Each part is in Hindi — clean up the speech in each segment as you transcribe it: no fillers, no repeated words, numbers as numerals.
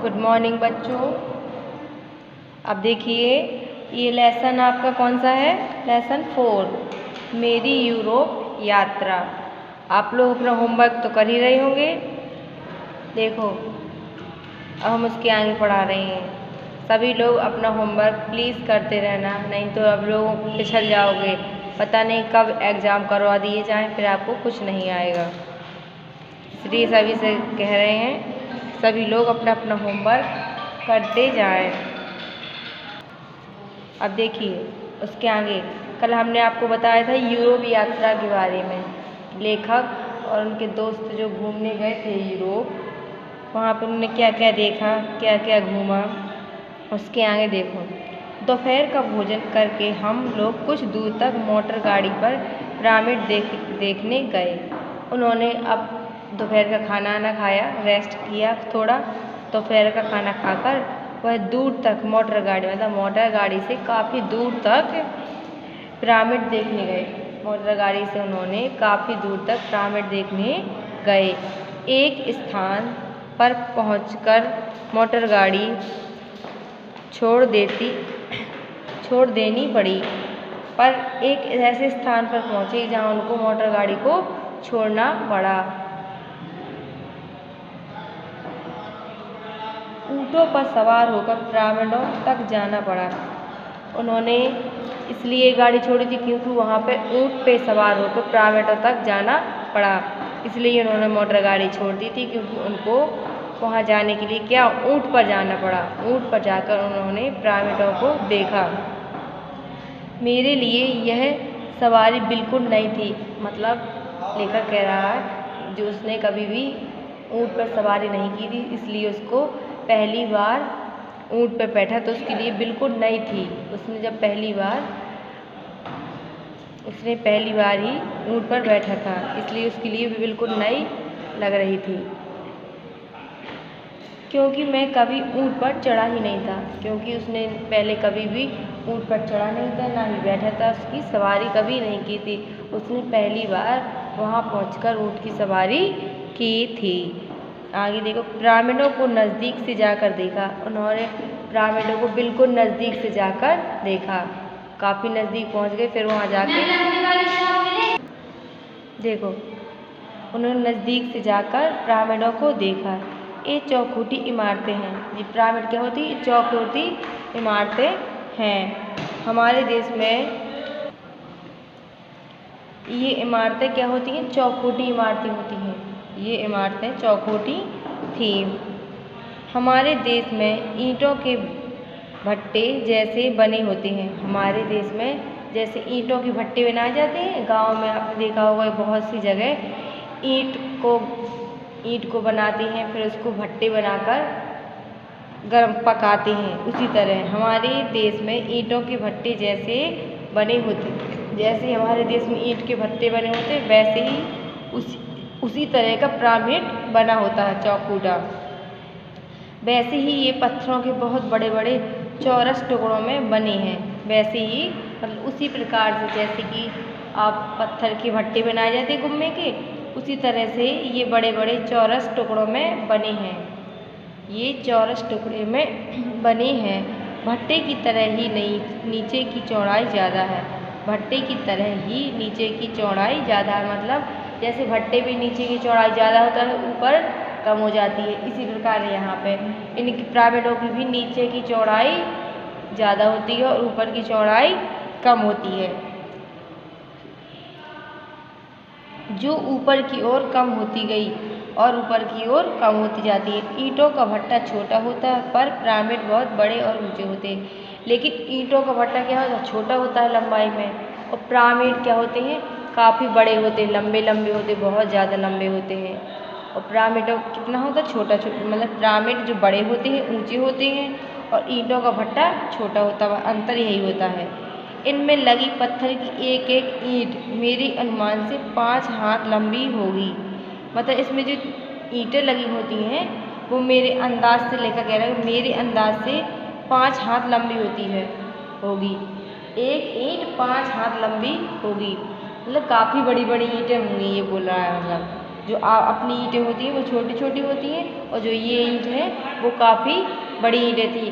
गुड मॉर्निंग बच्चों। अब देखिए ये लेसन आपका कौन सा है? लेसन 4 मेरी यूरोप यात्रा। आप लोग अपना होमवर्क तो कर ही रहे होंगे। देखो अब हम उसके आगे पढ़ा रहे हैं। सभी लोग अपना होमवर्क प्लीज़ करते रहना, नहीं तो अब लोग पिछड़ जाओगे। पता नहीं कब एग्ज़ाम करवा दिए जाएं, फिर आपको कुछ नहीं आएगा। इसलिए सभी से कह रहे हैं सभी लोग अपना अपना होमवर्क करते जाएं। अब देखिए उसके आगे कल हमने आपको बताया था यूरोप यात्रा के बारे में। लेखक और उनके दोस्त जो घूमने गए थे यूरोप, वहाँ पर उन्होंने क्या क्या देखा, क्या क्या घूमा। उसके आगे देखो, दोपहर का भोजन करके हम लोग कुछ दूर तक मोटर गाड़ी पर पिरामिड देखने गए। उन्होंने अब दोपहर का खाना ना खाया, रेस्ट किया थोड़ा। दोपहर का खाना खाकर वह दूर तक मोटर गाड़ी से काफ़ी दूर तक पिरामिड देखने गए। मोटर गाड़ी से उन्होंने काफ़ी दूर तक पिरामिड देखने गए। एक स्थान पर पहुंचकर मोटर गाड़ी छोड़ देनी पड़ी, पर एक ऐसे स्थान पर पहुंचे जहां उनको मोटर गाड़ी को छोड़ना पड़ा। ऊँटों पर सवार होकर पिरामिडों तक जाना पड़ा। उन्होंने इसलिए गाड़ी छोड़ी थी क्योंकि वहाँ पे ऊँट पे सवार होकर पिरामिडों तक जाना पड़ा। इसलिए उन्होंने मोटर गाड़ी छोड़ दी थी क्योंकि उनको वहाँ जाने के लिए क्या ऊँट पर जाना पड़ा। ऊँट पर जाकर उन्होंने पिरामिडों को देखा। मेरे लिए यह सवारी बिल्कुल नई थी। मतलब लेखक कह रहा है जो उसने कभी भी ऊँट पर सवारी नहीं की थी, इसलिए उसको पहली बार ऊँट पर बैठा तो उसके लिए बिल्कुल नई थी। उसने जब पहली बार ही ऊँट पर बैठा था, इसलिए उसके लिए भी बिल्कुल नई लग रही थी। क्योंकि मैं कभी ऊँट पर चढ़ा ही नहीं था, क्योंकि उसने पहले कभी भी ऊँट पर चढ़ा नहीं था, ना ही बैठा था, उसकी सवारी कभी नहीं की थी। उसने पहली बार वहाँ पहुँचकर ऊँट की सवारी की थी। आगे देखो, पिरामिडों को नज़दीक से जाकर देखा। उन्होंने पिरामिडों को बिल्कुल नज़दीक से जाकर देखा। काफ़ी नज़दीक पहुँच गए। फिर वहाँ जाके देखो उन्होंने नज़दीक से जाकर पिरामिडों को देखा। ये चौखुटी इमारतें हैं। ये पिरामिड क्या होती है? चौखुटी इमारतें हैं। हमारे देश में ये इमारतें क्या होती हैं? चौखुटी इमारतें होती हैं। ये इमारतें चौखुटी थी। हमारे देश में ईंटों के भट्टे जैसे बने होते हैं। हमारे देश में जैसे ईंटों के भट्टे बनाए जाते हैं, गांव में आपने देखा होगा बहुत सी जगह ईंट को बनाते हैं, फिर उसको भट्टे बनाकर गर्म पकाते हैं। उसी तरह हमारे देश में ईंटों के भट्टे जैसे बने होते, जैसे हमारे देश में ईंट के भट्टे बने होते, वैसे ही उसी तरह का पिरामिड बना होता है चौखुटा। वैसे ही ये पत्थरों के बहुत बड़े बड़े चौरस टुकड़ों में बने हैं। वैसे ही मतलब उसी प्रकार से जैसे कि आप पत्थर के भट्टे बनाए जाते हैं गुम्मे के, उसी तरह से ये बड़े बड़े चौरस टुकड़ों में बने हैं। ये चौरस टुकड़े में बने हैं। भट्टे की तरह ही नीचे की चौड़ाई ज़्यादा है। भट्टे की तरह ही नीचे की चौड़ाई ज़्यादा है। मतलब जैसे भट्टे भी नीचे की चौड़ाई ज़्यादा होता है, ऊपर कम हो जाती है, इसी प्रकार यहाँ पे इनकी पिरामिडों की भी नीचे की चौड़ाई ज़्यादा होती है और ऊपर की चौड़ाई कम होती है, जो ऊपर की ओर कम होती गई और ऊपर की ओर कम होती जाती है। ईंटों का भट्टा छोटा होता है, पर पिरामिड बहुत बड़े और ऊंचे होते हैं। लेकिन ईंटों का भट्टा क्या होता है? छोटा होता है लंबाई में, और पिरामिड क्या होते हैं? काफ़ी बड़े होते हैं, लंबे लंबे होते, बहुत ज़्यादा लंबे होते हैं। और पिरामिडों कितना होता है? छोटा छोटा। मतलब पिरामिड जो बड़े होते हैं ऊँचे होते हैं और ईंटों का भट्टा छोटा होता है। अंतर यही होता है। इनमें लगी पत्थर की एक एक ईंट मेरे अनुमान से 5 हाथ लंबी होगी। मतलब इसमें जो ईंटें लगी होती हैं वो मेरे अंदाज से लेकर कह रहा है मेरे अंदाज से 5 हाथ लंबी होगी। एक ईंट 5 हाथ लंबी होगी। मतलब काफ़ी बड़ी बड़ी ईंटें होंगी, ये बोल रहा है। मतलब जो अपनी ईंटें होती हैं वो छोटी छोटी होती हैं, और जो ये ईंट है वो काफ़ी बड़ी ईंटें थी।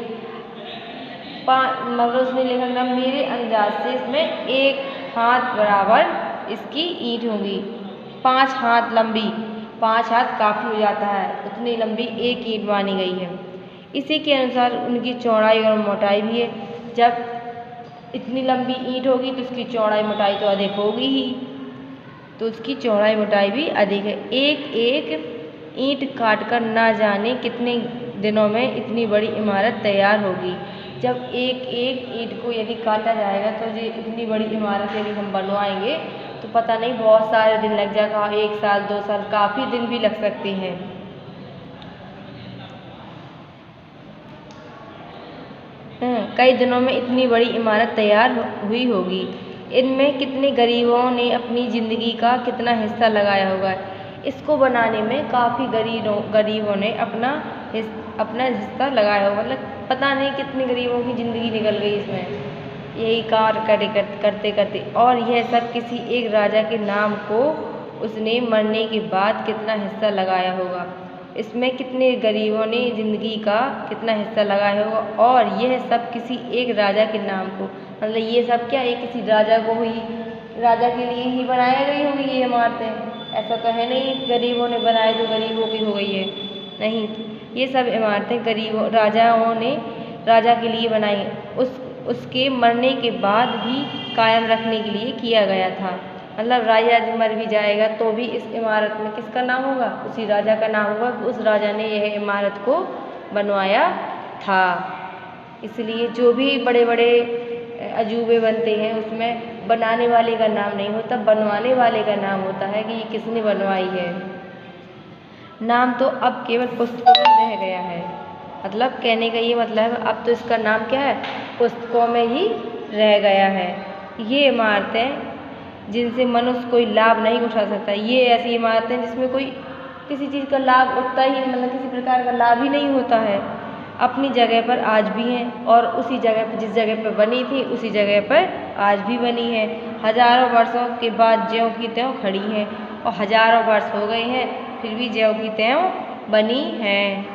मतलब उसने लिखा था, मेरे अंदाज से इसमें 1 हाथ बराबर इसकी ईंट होगी, 5 हाथ लंबी। 5 हाथ काफ़ी हो जाता है, उतनी लंबी एक ईंट मानी गई है। इसी के अनुसार उनकी चौड़ाई और मोटाई भी है। जब इतनी लंबी ईंट होगी तो उसकी चौड़ाई मोटाई तो अधिक होगी ही, तो उसकी चौड़ाई मोटाई भी अधिक है। एक एक ईंट काटकर ना जाने कितने दिनों में इतनी बड़ी इमारत तैयार होगी। जब एक एक ईंट को यदि काटा जाएगा तो ये इतनी बड़ी इमारत यदि हम बनवाएंगे तो पता नहीं बहुत सारे दिन लग जाएगा, 1 साल 2 साल, काफ़ी दिन भी लग सकते हैं। कई दिनों में इतनी बड़ी इमारत तैयार हुई होगी। इनमें कितने गरीबों ने अपनी ज़िंदगी का कितना हिस्सा लगाया होगा। इसको बनाने में काफ़ी गरीबों ने अपना हिस्सा लगाया होगा। मतलब पता नहीं कितने गरीबों की ज़िंदगी निकल गई इसमें, यही कार्य करते करते। और यह सब किसी एक राजा के नाम को उसने मरने के बाद कितना हिस्सा लगाया होगा। इसमें कितने गरीबों ने ज़िंदगी का कितना हिस्सा लगाया होगा, और यह सब किसी एक राजा के नाम को, मतलब ये सब क्या एक किसी राजा के लिए ही बनाई गई होगी ये इमारतें। ऐसा तो है नहीं गरीबों ने बनाए तो गरीबों की हो गई है, नहीं, ये सब इमारतें राजाओं ने राजा के लिए बनाई, उसके मरने के बाद भी कायम रखने के लिए किया गया था। मतलब राजा मर भी जाएगा तो भी इस इमारत में किसका नाम होगा, उसी राजा का नाम होगा, उस राजा ने यह इमारत को बनवाया था। इसलिए जो भी बड़े बड़े अजूबे बनते हैं उसमें बनाने वाले का नाम नहीं होता, बनवाने वाले का नाम होता है कि ये किसने बनवाई है। नाम तो अब केवल पुस्तकों में रह गया है। मतलब कहने का ये मतलब है अब तो इसका नाम क्या है, पुस्तकों में ही रह गया है। ये इमारतें जिनसे मनुष्य कोई लाभ नहीं उठा सकता, ये ऐसी इमारतें जिसमें कोई किसी चीज़ का लाभ उठता ही, मतलब किसी प्रकार का लाभ ही नहीं होता है, अपनी जगह पर आज भी हैं, और उसी जगह पर जिस जगह पर बनी थी उसी जगह पर आज भी बनी है। हजारों वर्षों के बाद ज्यों की त्यों खड़ी हैं, और हजारों वर्ष हो गए हैं फिर भी ज्यों की त्यों बनी हैं।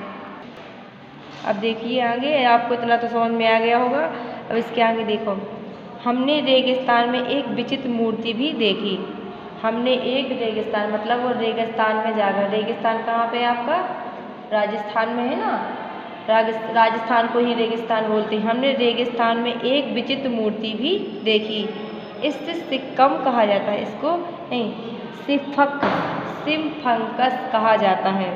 अब देखिए आगे, आपको इतना तो समझ में आ गया होगा। अब इसके आगे देखो, हमने रेगिस्तान में एक विचित्र मूर्ति भी देखी। हमने एक रेगिस्तान, मतलब वो रेगिस्तान में जाकर, रेगिस्तान कहाँ पे है आपका, राजस्थान में है ना, राजस्थान को ही रेगिस्तान बोलते हैं। हमने रेगिस्तान में एक विचित्र मूर्ति भी देखी। इससे सिक्कम कहा जाता है, इसको नहीं सिम्फंकस कहा जाता है।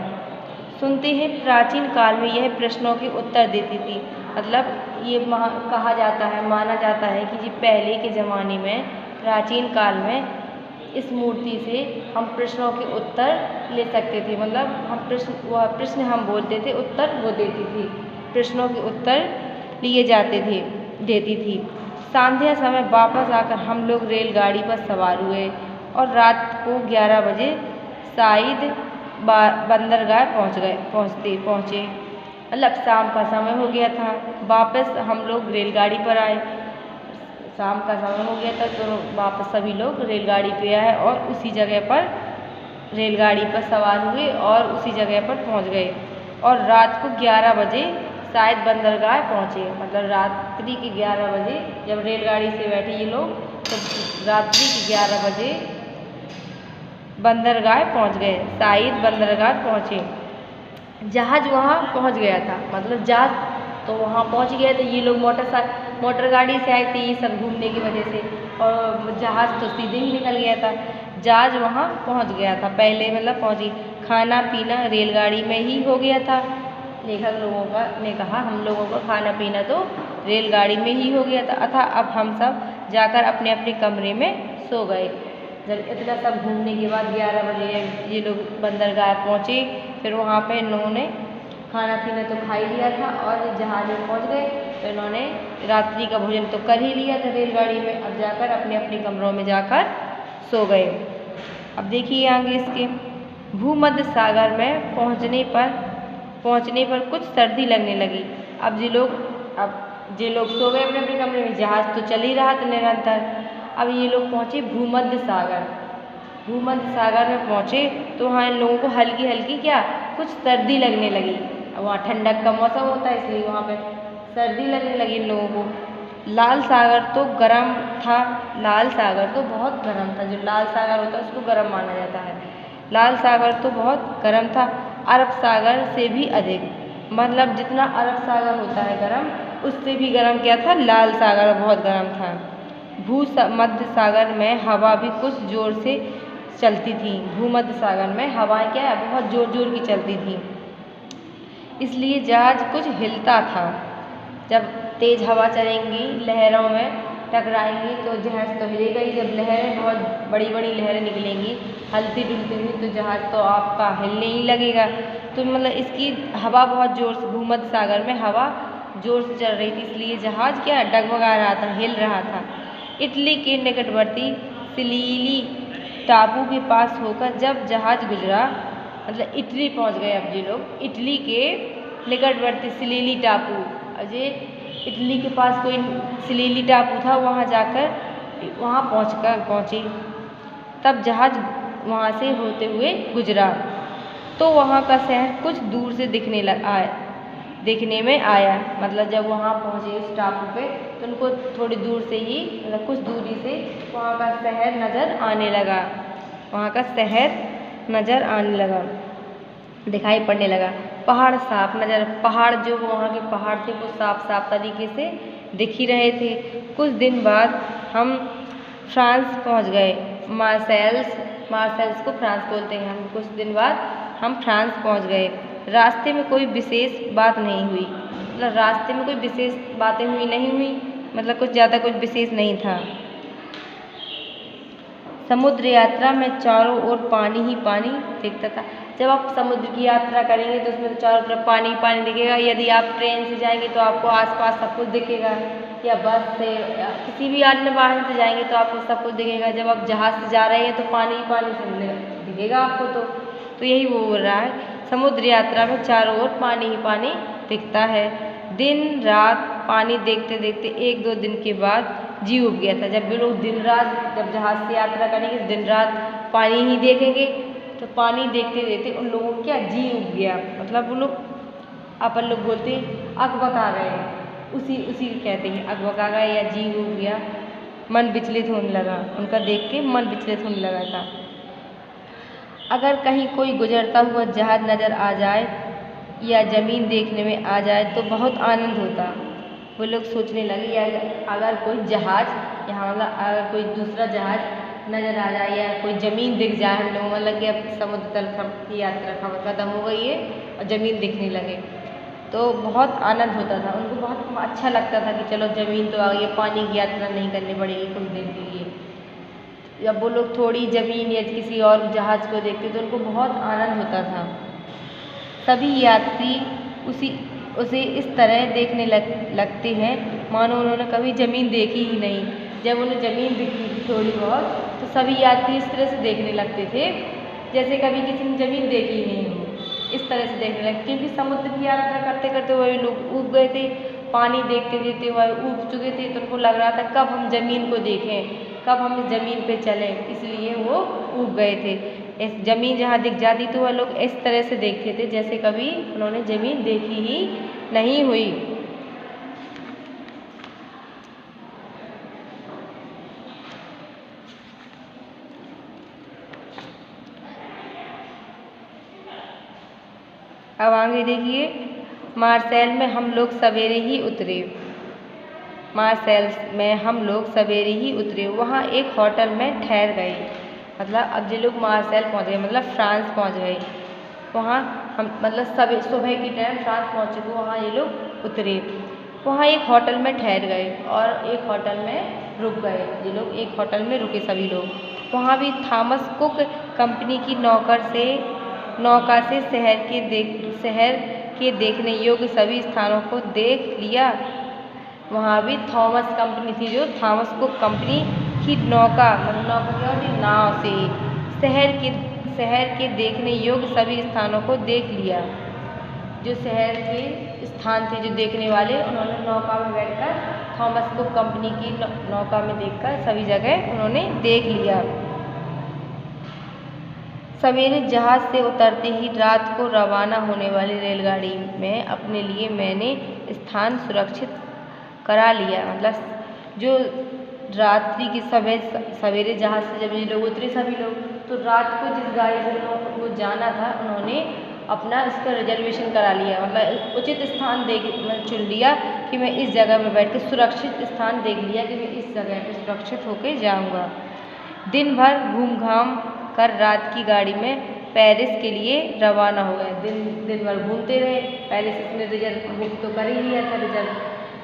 सुनते हैं प्राचीन काल में यह प्रश्नों के उत्तर देती थी। मतलब ये कहा जाता है, माना जाता है कि जी पहले के ज़माने में, प्राचीन काल में इस मूर्ति से हम प्रश्नों के उत्तर ले सकते थे। मतलब हम प्रश्न हम बोलते थे, उत्तर वो देती थी, प्रश्नों के उत्तर लिए जाते थे, देती थी। संध्या समय वापस आकर हम लोग रेलगाड़ी पर सवार हुए और रात को 11 बजे शायद बंदरगाह पहुँचे। मतलब शाम का समय हो गया था, वापस हम लोग रेलगाड़ी पर आए। शाम का समय हो गया था तो वापस सभी लोग रेलगाड़ी पे आए और उसी जगह पर रेलगाड़ी पर सवार हुए और उसी जगह पर पहुंच गए। और रात को 11 बजे शायद बंदरगाह पहुँचे। मतलब रात्रि के 11 बजे जब रेलगाड़ी से बैठे ये लोग, तो रात्रि के 11 बजे बंदरगाह पहुँच गए, शायद बंदरगाह पहुँचे। जहाज वहाँ पहुँच गया था, मतलब जहाज तो वहाँ पहुँच गया था। ये लोग मोटर गाड़ी से आए थे ये सब घूमने की वजह से, और जहाज तो सीधे ही निकल गया था। जहाज वहाँ पहुँच गया था पहले, मतलब पहुँची। खाना पीना रेलगाड़ी में ही हो गया था। लेखक लोगों का ने कहा हम लोगों का खाना पीना तो रेलगाड़ी में ही हो गया था, अतः अब हम सब जाकर अपने अपने कमरे में सो गए। जब इतना सब घूमने के बाद 11 बजे ये लोग बंदरगाह पहुँचे, फिर वहाँ पे इन्होंने खाना पीना तो खा ही लिया था और जहाज में पहुँच गए तो इन्होंने रात्रि का भोजन तो कर ही लिया था रेलगाड़ी में। अब जाकर अपने अपने कमरों में जाकर सो गए। अब देखिए आगे इसके, भूमध्य सागर में पहुँचने पर कुछ सर्दी लगने लगी। अब ये लोग सो गए अपने अपने कमरे में, जहाज तो चल ही रहा था निरंतर। अब ये लोग पहुँचे भूमध्य सागर। भूमध्य सागर में पहुँचे तो वहाँ इन लोगों को हल्की हल्की क्या कुछ सर्दी लगने लगी। अब वहाँ ठंडक का मौसम होता है इसलिए वहाँ पे सर्दी लगने लगी इन लोगों को। लाल सागर तो गर्म था, लाल सागर तो बहुत गर्म था। जो लाल सागर होता है उसको गर्म माना जाता है। लाल सागर तो बहुत गर्म था, अरब सागर से भी अधिक। मतलब जितना अरब सागर होता है गर्म, उससे भी गर्म क्या था, लाल सागर बहुत गर्म था। मध्य सागर में हवा भी कुछ जोर से चलती थी। भूमध्य सागर में हवाएं क्या है बहुत जोर जोर की चलती थी, इसलिए जहाज कुछ हिलता था। जब तेज हवा चलेंगी, लहरों में टकराएंगी तो जहाज तो हिलेगा ही। जब लहरें बहुत बड़ी बड़ी लहरें निकलेंगी हलती डुलती हुई तो जहाज तो आपका हिलने ही लगेगा। तो मतलब इसकी हवा बहुत जोर से, भूमध्य सागर में हवा जोर से चल रही थी, इसलिए जहाज क्या डगमगा रहा था, हिल रहा था। इटली के निकटवर्ती सिसिली टापू के पास होकर जब जहाज गुजरा, मतलब इटली पहुंच गए अब ये लोग। इटली के निकटवर्ती सिसिली टापू, अब ये इटली के पास कोई सिसिली टापू था, वहाँ जाकर वहाँ पहुँचे। तब जहाज वहाँ से होते हुए गुजरा तो वहाँ का शहर कुछ दूर से देखने में आया। मतलब जब वहाँ पहुँचे उस टापू पे तो उनको थोड़ी दूर से ही, मतलब कुछ दूरी से वहाँ का शहर नज़र आने लगा। वहाँ का शहर नज़र आने लगा, दिखाई पड़ने लगा। पहाड़ साफ नज़र, पहाड़ जो वहाँ के पहाड़ थे वो साफ साफ तरीके से दिख ही रहे थे। कुछ दिन बाद हम फ्रांस पहुँच गए। मार्सेल्स को फ्रांस बोलते हैं हम। कुछ दिन बाद हम फ्रांस पहुँच गए। रास्ते में कोई विशेष बात नहीं हुई, मतलब रास्ते में कोई विशेष बातें नहीं हुई, मतलब कुछ ज़्यादा कुछ विशेष नहीं था। समुद्र यात्रा में चारों ओर पानी ही पानी दिखता था। जब आप समुद्र की यात्रा करेंगे तो उसमें तो चारों तरफ पानी ही पानी दिखेगा। यदि आप ट्रेन से जाएंगे तो आपको आसपास सब कुछ दिखेगा, या बस से या किसी भी अन्य वाहन से जाएंगे तो आपको सब कुछ दिखेगा। जब आप जहाज से जा रहे हैं तो पानी ही पानी से दिखेगा आपको। तो यही वो बोल रहा है, समुद्र यात्रा में चारों ओर पानी ही पानी दिखता है। दिन रात पानी देखते देखते 1-2 दिन के बाद जी उब गया था। जब भी लोग दिन रात जब जहाज से यात्रा करेंगे तो दिन रात पानी ही देखेंगे, तो पानी देखते देखते उन लोगों को क्या जी उब गया। मतलब वो लोग, अपन लोग बोलते हैं अकबका गए, उसी कहते हैं अकबका गए या जी उब गया। मन विचलित होने लगा, उनका देख के मन विचलित होने लगा था। अगर कहीं कोई गुजरता हुआ जहाज नज़र आ जाए या ज़मीन देखने में आ जाए तो बहुत आनंद होता। वो लोग सोचने लगे या अगर कोई जहाज यहाँ, मतलब अगर कोई दूसरा जहाज नज़र आ जाए या कोई ज़मीन दिख जाए हम लोग, मतलब कि अब समुद्र तल की यात्रा खत्म हो गई है और ज़मीन दिखने लगे तो बहुत आनंद होता था। उनको बहुत अच्छा लगता था कि चलो ज़मीन तो आ गई, पानी की यात्रा नहीं करनी पड़ेगी कुछ देर के लिए। जब वो लोग थोड़ी ज़मीन या किसी और जहाज़ को देखते तो उनको बहुत आनंद होता था। सभी यात्री उसे इस तरह देखने लगते हैं मानो उन्होंने कभी ज़मीन देखी ही नहीं। जब उन्हें ज़मीन दिखती थी थोड़ी बहुत तो सभी यात्री इस तरह से देखने लगते थे जैसे कभी किसी ने ज़मीन देखी ही नहीं हो, इस तरह से देखने लगते। क्योंकि समुद्र की यात्रा करते करते वही लोग ऊब गए थे, पानी देखते देखते वह ऊब चुके थे, तो उनको लग रहा था कब हम ज़मीन को देखें, कब हम इस ज़मीन पे चलें, इसलिए वो ऊब गए थे। इस ज़मीन जहाँ दिख जाती तो वह लोग इस तरह से देखते थे जैसे कभी उन्होंने ज़मीन देखी ही नहीं हुई। अब आगे देखिए, मार्सेल में हम लोग सवेरे ही उतरे। मार्सेल्स में हम लोग सवेरे ही उतरे, वहाँ एक होटल में ठहर गए। मतलब अब ये लोग मार्सेल पहुँच गए, मतलब फ्रांस पहुँच गए। वहाँ हम मतलब सुबह की टाइम फ्रांस पहुँच चुके, वहाँ ये लोग उतरे। वहाँ एक होटल में ठहर गए और एक होटल में रुक गए। ये लोग एक होटल में रुके सभी लोग। वहाँ भी थॉमस कुक कंपनी की नौका से शहर के देखने योग्य सभी स्थानों को देख लिया। वहाँ भी थॉमस कंपनी थी, जो थॉमस कुक कंपनी की नौका, मतलब नौका क्या होती है, नाव से शहर के देखने योग्य सभी स्थानों को देख लिया। जो शहर के स्थान थे जो देखने वाले, उन्होंने नौका में बैठकर थॉमस कुक कंपनी की नौका में देखकर सभी जगह उन्होंने देख लिया। सवेरे जहाज से उतरते ही रात को रवाना होने वाली रेलगाड़ी में अपने लिए मैंने स्थान सुरक्षित करा लिया। मतलब जो रात्रि के सवेरे जहाज से जब ये लोग उतरे सभी लोग, तो रात को जिस गाड़ी से उनको जाना था उन्होंने अपना इसका रिजर्वेशन करा लिया। मतलब उचित स्थान चुन लिया कि मैं इस जगह में बैठ के सुरक्षित स्थान देख लिया कि मैं इस जगह पे सुरक्षित होकर जाऊंगा। दिन भर घूम घाम कर रात की गाड़ी में पेरिस के लिए रवाना हो गए। दिन भर घूमते रहे, पहले से इसने रिजर्व बुक तो कर ही लिया था रिजर्व,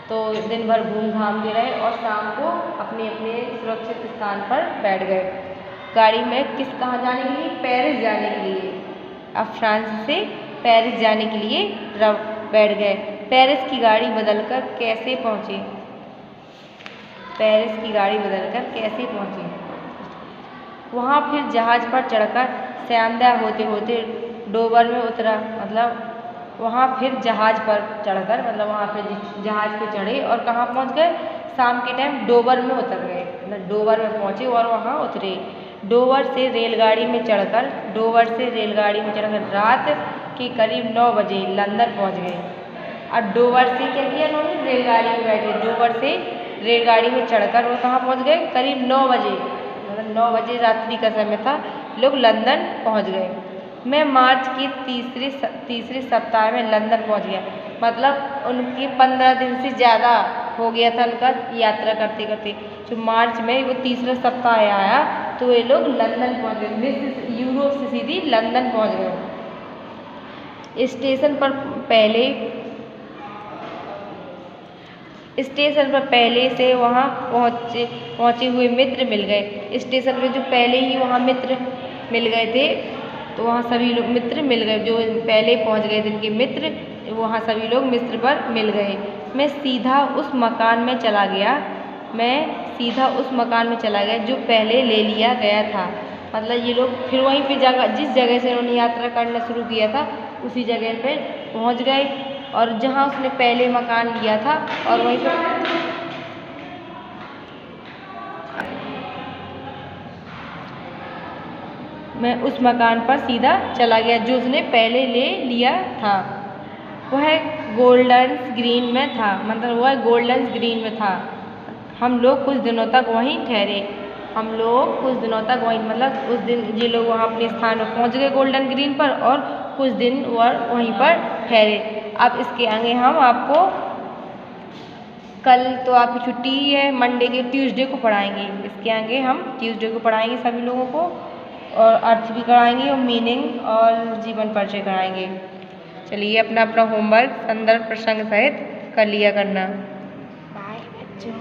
तो दिन भर घूम घाम के रहे और शाम को अपने अपने सुरक्षित स्थान पर बैठ गए। गाड़ी में कहाँ जाने के लिए? पेरिस जाने के लिए। अब फ्रांस से पेरिस जाने के लिए बैठ गए। पेरिस की गाड़ी बदलकर कैसे पहुँचे? पेरिस की गाड़ी बदलकर कैसे पहुँचे? वहाँ फिर जहाज पर चढ़कर संध्या होते होते डोवर में उतरा। मतलब वहाँ फिर जहाज पर चढ़कर, मतलब वहाँ फिर जहाज पे चढ़े और कहाँ पहुँच गए? शाम के टाइम डोवर में उतर गए। मतलब डोवर में पहुँचे और वहाँ उतरे। डोवर से रेलगाड़ी में चढ़कर रात के करीब 9 बजे लंदन पहुँच गए। और डोवर से क्या किया उन्होंने? रेलगाड़ी में बैठे। डोवर से रेलगाड़ी में चढ़कर वो कहाँ पहुँच गए? करीब 9 बजे, मतलब 9 बजे रात्रि का समय था, लोग लंदन पहुँच गए। मैं मार्च के तीसरे सप्ताह में लंदन पहुँच गया। मतलब उनके 15 दिन से ज़्यादा हो गया था उनका यात्रा करते करते। जो मार्च में वो तीसरा सप्ताह आया तो ये लोग लंदन पहुँच गए। यूरोप से सीधी लंदन पहुँच गए। स्टेशन पर पहले से वहाँ पहुँचे हुए मित्र मिल गए। स्टेशन पे जो पहले ही वहाँ मित्र मिल गए थे, तो वहाँ सभी लोग मित्र मिल गए। जो पहले पहुँच गए थे इनके मित्र, वहाँ सभी लोग मित्र पर मिल गए। मैं सीधा उस मकान में चला गया जो पहले ले लिया गया था। मतलब ये लोग फिर वहीं पे जिस जगह से उन्होंने यात्रा करना शुरू किया था उसी जगह पे पहुँच गए, और जहाँ उसने पहले मकान लिया था और वहीं पर मैं उस मकान पर सीधा चला गया जो उसने पहले ले लिया था। वह गोल्डन्स ग्रीन में था। मतलब वह गोल्डन्स ग्रीन में था। हम लोग कुछ दिनों तक वहीं ठहरे। मतलब उस दिन ये लोग वहाँ अपने स्थान पर पहुँच गए गोल्डन ग्रीन पर, और कुछ दिन वहीं पर ठहरे। अब इसके आगे हम आपको कल तो आपकी छुट्टी ही है, मंडे के ट्यूसडे को पढ़ाएंगे। इसके आगे हम ट्यूसडे को पढ़ाएंगे सभी लोगों को, और अर्थ भी कराएंगे और मीनिंग और जीवन परिचय कराएंगे। चलिए अपना होमवर्क संदर्भ प्रसंग सहित कर लिया करना। बाय बच्चों।